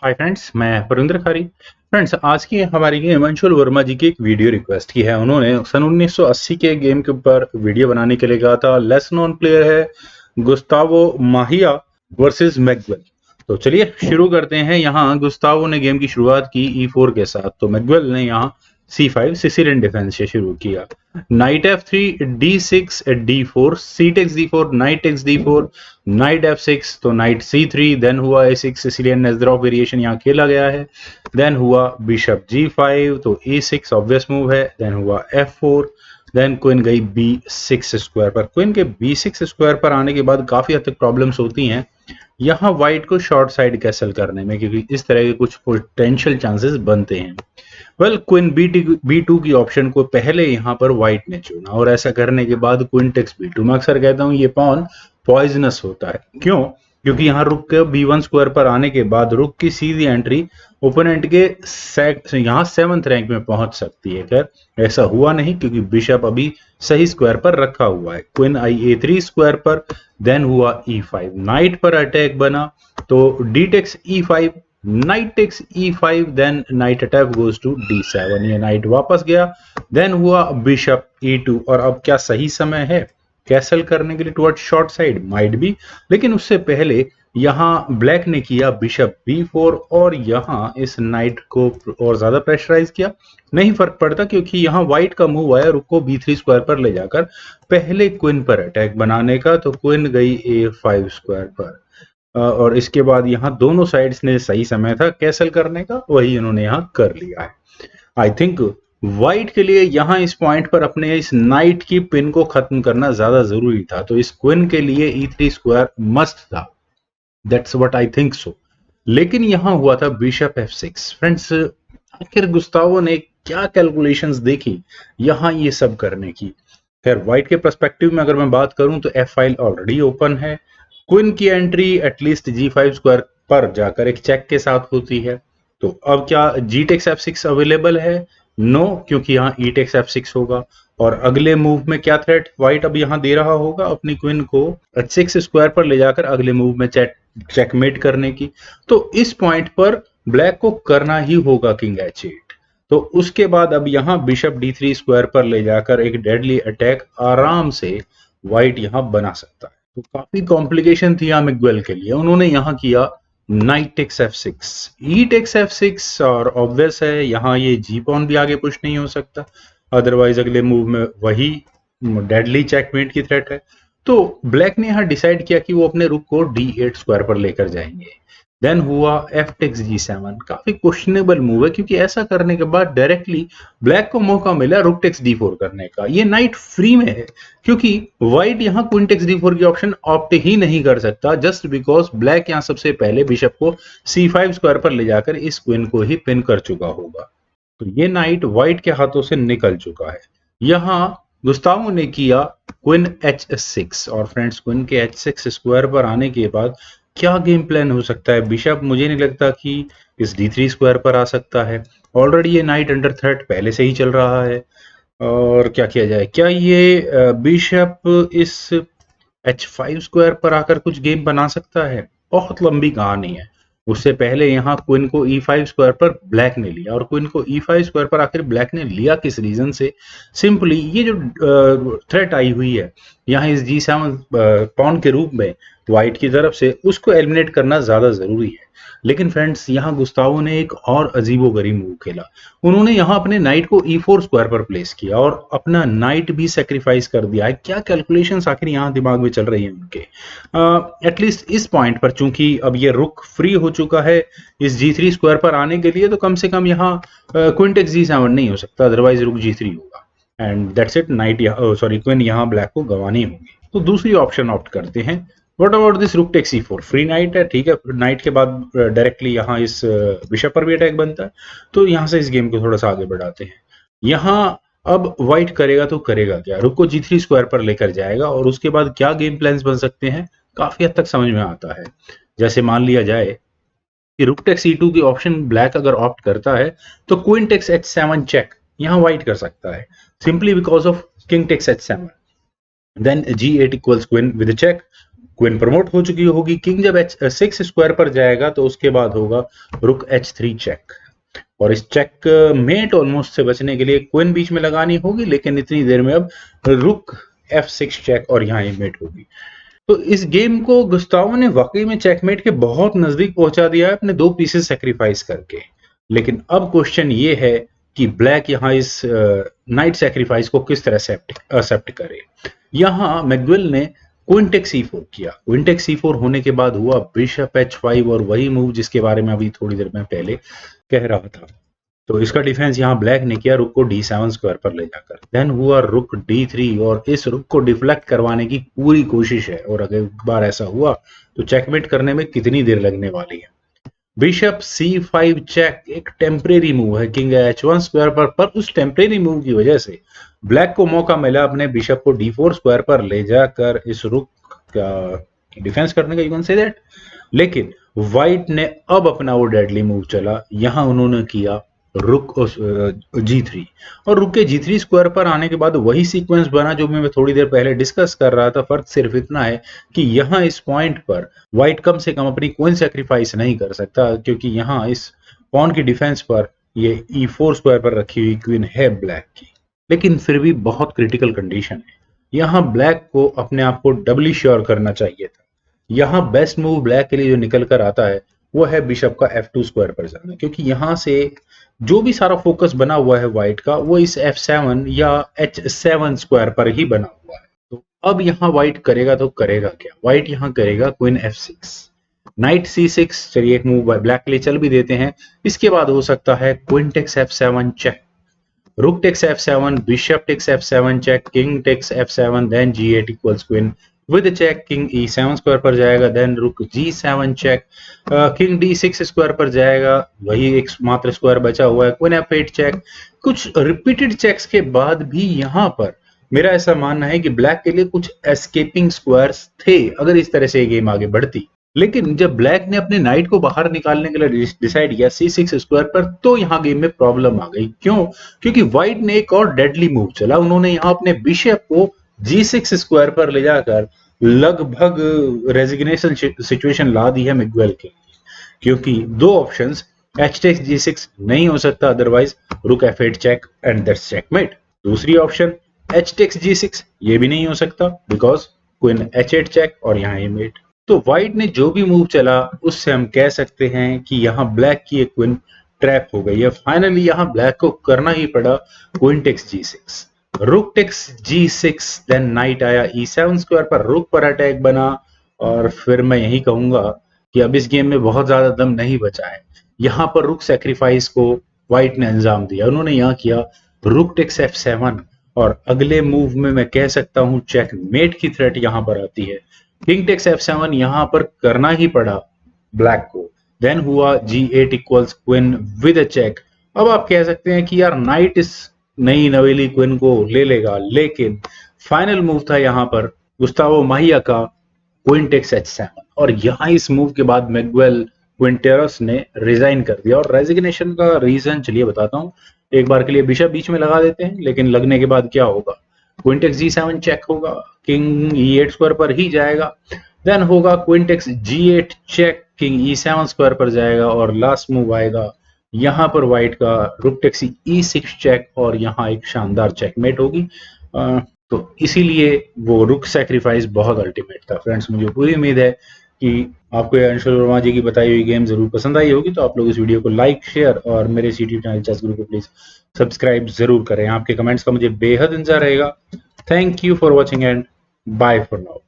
Hi friends, मैं परिंदर खारी। Friends, आज की हमारी गेम अंशुल वर्मा जी की एक वीडियो रिक्वेस्ट की है। उन्होंने सन 1980 के गेम के ऊपर वीडियो बनाने के लिए कहा था। लेस नोन प्लेयर है गुस्तावो माहिया वर्सेस मैगवेल। तो चलिए शुरू करते हैं। यहाँ गुस्तावो ने गेम की शुरुआत की E4 के साथ, तो मैगवेल ने यहाँ C5 सिसिलियन डिफेंस से शुरू किया। Knight F3, D6, D4, C takes D4, knight takes D4, knight F6, तो नाइट C3, देन हुआ A6 सिसिलियन नेज़रॉफ वेरिएशन यहाँ खेला गया है। देन हुआ बिशप G5, तो A6 ऑब्वियस मूव है। देन हुआ F4, देन क्वीन गई B6 स्क्वायर पर। क्वीन के B6 स्क्वायर पर आने के बाद काफी हद तक प्रॉब्लम्स होती हैं यहाँ व्हाइट को शॉर्ट साइड कैसल करने में, क्योंकि इस तरह के कुछ पोटेंशियल चांसेस बनते हैं। वेल, क्वीन B2 की ऑप्शन को पहले यहाँ पर व्हाइट ने चुना, और ऐसा करने के बाद क्वीन टेक्स B2। मैं अक्सर कहता हूँ ये पॉन पॉइजनस होता है। क्यों? क्योंकि यहाँ रुक के B1 स्क्वायर पर आने के बाद रुक की सीधी एंट्री ओपोनेंट के यहाँ 7th रैंक में पहुंच सकती है। खैर ऐसा हुआ नहीं, क्योंकि बिशप अभी सही स्क्वायर पर रखा हुआ है। क्वीन आई A3 स्क्वायर पर, देन हुआ E5, नाइट पर अटैक बना, तो D takes E5, knight takes E5, then knight attack goes to D7, ये नाइट वापस गया। देन हुआ बिशप E2, और अब क्या सही समय है कैसल करने के लिए toward short side? Might be, लेकिन उससे पहले यहाँ ब्लैक ने किया बिशप B4, और यहाँ इस नाइट को और ज्यादा प्रेशराइज किया। नहीं फर्क पड़ता, क्योंकि यहाँ व्हाइट का मूव आया रुक को B3 स्क्वायर पर ले जाकर पहले क्वीन पर अटैक बनाने का, तो क्वीन गई A5 स्क्वायर पर। और इसके बाद यहाँ दोनों साइड्स ने सही समय था कैसल करने का, वही इन्होंने यहाँ कर लिया है। आई थिंक व्हाइट के लिए यहाँ इस पॉइंट पर अपने इस नाइट की पिन को खत्म करना ज्यादा जरूरी था, तो इस क्वीन के लिए E3 स्क्वायर मस्ट था। That's what I think so. लेकिन यहाँ हुआ था बिशप F6। फ्रेंड्स, आखिर गुस्तावो ने क्या कैलकुलेशंस देखी यहाँ ये सब करने की? खैर, व्हाइट के पर्सपेक्टिव में अगर मैं बात करूं तो F फाइल ऑलरेडी ओपन है। क्वीन की एंट्री एटलीस्ट G5 स्क्वायर पर जाकर एक चेक के साथ होती है। तो अब क्या G टेक्स F6 अवेलेबल है? नो, क्योंकि यहाँ E टेक्स F6 होगा। और अगले मूव में क्या थ्रेट व्हाइट अब यहाँ दे रहा होगा? अपनी क्वीन को H6 स्क्वायर पर ले जाकर अगले मूव में चेकमेट करने की। तो इस पॉइंट पर ब्लैक को करना ही होगा किंग H8। तो उसके बाद अब यहाँ बिशप D3 स्क्वायर पर ले जाकर एक डेडली अटैक आराम से व्हाइट यहाँ बना सकता है। तो काफी कॉम्प्लिकेशन थी यहाँ मैगवेल के लिए। उन्होंने यहाँ किया knight takes F6, E takes F6, और ऑब्वियस है यहाँ ये G पॉन भी आगे पुश नहीं हो सकता, अदरवाइज अगले मूव में वही डेडली चेकमेट की थ्रेट है। तो ब्लैक ने यहाँ डिसाइड किया कि वो अपने रुक को D8 स्क्वायर पर लेकर जाएंगे। देन हुआ F टेक्स G7। काफी क्वेश्चनेबल मूव है, क्योंकि ऐसा करने के बाद डायरेक्टली ब्लैक को मौका मिला रुक टेक्स D4 करने का। ये नाइट फ्री में है, क्योंकि व्हाइट यहाँ क्वीन टेक्स D4 की ऑप्शन ऑप्ट ही नहीं कर सकता, जस्ट बिकॉज ब्लैक यहाँ सबसे पहले बिशप को C5 स्क्वायर पर ले जाकर इस क्वीन को ही पिन कर चुका होगा। तो ये नाइट व्हाइट के हाथों से निकल चुका है। यहाँ गुस्तावो ने किया क्वीन H6, और फ्रेंड्स क्वीन के H6 स्क्वायर पर आने के बाद क्या गेम प्लान हो सकता है? बिशप मुझे नहीं लगता कि इस D3 स्क्वायर पर आ सकता है। ऑलरेडी ये नाइट अंडर थ्रेट पहले से ही चल रहा है। और क्या किया जाए? क्या ये बिशप इस H5 स्क्वायर पर आकर कुछ गेम बना सकता है? बहुत लंबी कहानी है। उससे पहले यहाँ क्वीन को E5 स्क्वायर पर ब्लैक ने लिया, और क्वीन को E5 स्क्वायर पर आखिर ब्लैक ने लिया किस रीजन से? सिंपली ये जो थ्रेट आई हुई है यहाँ इस G7 पॉन के रूप में व्हाइट की तरफ से, उसको एलिमिनेट करना ज्यादा जरूरी है। लेकिन फ्रेंड्स, यहाँ गुस्तावो ने एक और अजीबोगरीब मूव खेला। उन्होंने यहाँ अपने नाइट को E4 स्क्वायर पर प्लेस किया और अपना नाइट भी सेक्रीफाइस कर दिया है। क्या कैलकुलेशंस आखिर यहाँ दिमाग में चल रही है उनके? एटलीस्ट इस पॉइंट पर, चूंकि अब ये रुक फ्री हो चुका है इस G3 स्क्वायर पर आने के लिए, तो कम से कम यहाँ क्वीन टेक्स G7 नहीं हो सकता, अदरवाइज रुक G3 होगा and that's it. Knight sorry queen यहाँ ब्लैक को गंवानी होगी। तो दूसरी ऑप्शन ऑप्ट करते हैं। What about this rook takes E4? Free knight है, ठीक है। नाइट के बाद डायरेक्टली यहाँ इस बिशप पर भी अटैक बनता है, तो यहाँ से इस गेम को थोड़ा सा आगे बढ़ाते हैं। यहाँ अब व्हाइट करेगा तो करेगा क्या? रुक को G3 स्क्वायर पर लेकर जाएगा, और उसके बाद क्या गेम प्लान्स बन सकते हैं काफी हद तक समझ में आता है। जैसे मान लिया जाए कि रुक टेक्स E2 की ऑप्शन ब्लैक अगर ऑप्ट करता है, तो क्वीन टेक्स H7 चेक यहाँ व्हाइट कर सकता है, simply because of king takes H7। Then G8 equals queen with check, queen promote हो चुकी होगी। किंग जब H6 स्क्वायर पर जाएगा तो उसके बाद होगा रुक H3 चेक, और इस चेक मेट ऑलमोस्ट से बचने के लिए क्वीन बीच में लगानी होगी, लेकिन इतनी देर में अब रुक F6 चेक और यहाँ मेट होगी। तो इस गेम को गुस्तावो ने वाकई में चेकमेट के बहुत नजदीक पहुंचा दिया है अपने 2 पीसेस सेक्रीफाइस करके। लेकिन अब क्वेश्चन ये है कि ब्लैक यहाँ इस नाइट सेक्रीफाइस को किस तरह से एक्सेप्ट करे। यहाँ मैगवेल ने क्वीन टेक C4 किया। क्वीन टेक C4 होने के बाद हुआ बिशप H5, और वही मूव जिसके बारे में अभी थोड़ी देर में पहले कह रहा था। तो इसका डिफेंस यहाँ ब्लैक ने किया रुक को D7 स्क्वायर पर ले जाकर। देन हुआ रुक D3, और इस रुक को डिफ्लेक्ट करवाने की पूरी कोशिश है, और अगर एक बार ऐसा हुआ तो चेकमेट करने में कितनी देर लगने वाली है। बिशप C5 चेक एक टेम्परेरी मूव है किंग H1 स्क्वायर पर उस टेम्परेरी मूव की वजह से ब्लैक को मौका मिला अपने बिशप को D4 स्क्वायर पर ले जाकर इस रुक का डिफेंस करने का, यू कैन से दैट। लेकिन व्हाइट ने अब अपना वो डेडली मूव चला, यहां उन्होंने किया रुक G3, और रुक के G3 स्क्वायर पर आने के बाद वही सीक्वेंस बना जो मैं थोड़ी देर पहले डिस्कस कर रहा था। फर्क सिर्फ इतना है कि यहाँ इस पॉइंट पर व्हाइट कम से कम अपनी क्वीन सेक्रीफाइस नहीं कर सकता, क्योंकि यहाँ इस पॉन की डिफेंस पर ये E4 स्क्वायर पर रखी हुई क्वीन है ब्लैक की। लेकिन फिर भी बहुत क्रिटिकल कंडीशन है, यहाँ ब्लैक को अपने आप को डबली श्योर करना चाहिए था। यहाँ बेस्ट मूव ब्लैक के लिए जो निकल कर आता है वो है बिशप का F2 स्क्वायर पर जाना, क्योंकि यहाँ से जो भी सारा फोकस बना हुआ है व्हाइट का वो इस F7 या H7 स्क्वायर पर ही बना हुआ है। तो अब यहाँ व्हाइट करेगा तो करेगा क्या? व्हाइट यहाँ करेगा क्वीन F6, नाइट C6। चलिए एक मूव ब्लैक के लिए चल भी देते हैं। इसके बाद हो सकता है queen takes F7 check, rook takes F7, bishop takes F7 check, king takes F7, then G8 equals queen with check, king E7 square पर जाएगा, देन रुक G7 check, king D6 square पर जाएगा, वही एक मात्र स्क्वायर बचा हुआ है, क्वीन F8 चेक। कुछ रिपीटेड चेक्स के बाद भी यहाँ पर मेरा ऐसा मानना है कि ब्लैक के लिए कुछ एस्केपिंग स्क्वायर्स थे अगर इस तरह से ये गेम आगे बढ़ती। लेकिन जब ब्लैक ने अपने नाइट को बाहर निकालने के लिए डिसाइड किया C6 स्क्वायर पर, तो यहाँ गेम में प्रॉब्लम आ गई। क्यों? क्योंकि व्हाइट ने एक और डेडली मूव चला, उन्होंने यहाँ अपने बिशप को G6 स्क्वायर पर ले जाकर लगभग रेजिग्नेशन सिचुएशन ला दी है मिगवेल के लिए, क्योंकि दो ऑप्शंस H टेक्स G6 नहीं हो सकता, otherwise rook F8 check and that's checkmate. दूसरी ऑप्शन H टेक्स G6 ये भी नहीं हो सकता बिकॉज क्वीन H8 चेक और यहाँ ये मेट। तो व्हाइट ने जो भी मूव चला उससे हम कह सकते हैं कि यहाँ ब्लैक की एक क्वीन ट्रैप हो गई है। फाइनली यहाँ ब्लैक को करना ही पड़ा queen takes G6, rook takes G6, then night आया E7 स्क्वायर पर, रुक पर अटैक बना, और फिर मैं यही कहूंगा कि अब इस गेम में बहुत ज्यादा दम नहीं बचा है। यहाँ पर रुक सेक्रीफाइस को व्हाइट ने अंजाम दिया, उन्होंने यहाँ किया रुक टेक्स F7, और अगले मूव में मैं कह सकता हूँ चेकमेट की थ्रेट यहाँ पर आती है। किंग टेक्स F7 यहाँ पर करना ही पड़ा ब्लैक को, देन हुआ G8 equals queen with a check. अब आप कह सकते हैं कि यार नाइट इस नई नवेली क्वीन को ले लेगा, लेकिन फाइनल मूव था यहाँ पर गुस्तावो माहिया का क्वीन टेक्स H7, और यहाँ इस मूव के बाद मैगवेल क्विंटेरस ने रिजाइन कर दिया। और रेजिग्नेशन का रीजन चलिए बताता हूँ। एक बार के लिए बिशप बीच में लगा देते हैं, लेकिन लगने के बाद क्या होगा, क्वीन टेक्स G7 चेक होगा, किंग E8 स्क्वायर पर ही जाएगा, देन होगा queen takes G8 check, king E7 square पर जाएगा, और लास्ट मूव आएगा यहाँ पर व्हाइट का रुक टेक्स E6 चेक, और यहाँ एक शानदार चेकमेट होगी। तो इसीलिए वो रुक सेक्रीफाइस बहुत अल्टीमेट था। फ्रेंड्स, मुझे पूरी उम्मीद है कि आपको अंशुल वर्मा जी की बताई हुई गेम जरूर पसंद आई होगी। तो आप लोग इस वीडियो को लाइक, शेयर और मेरे यूट्यूब चैनल चेस गुरु को प्लीज सब्सक्राइब जरूर करें। आपके कमेंट्स का मुझे बेहद इंतजार रहेगा। Thank you for watching and bye for now.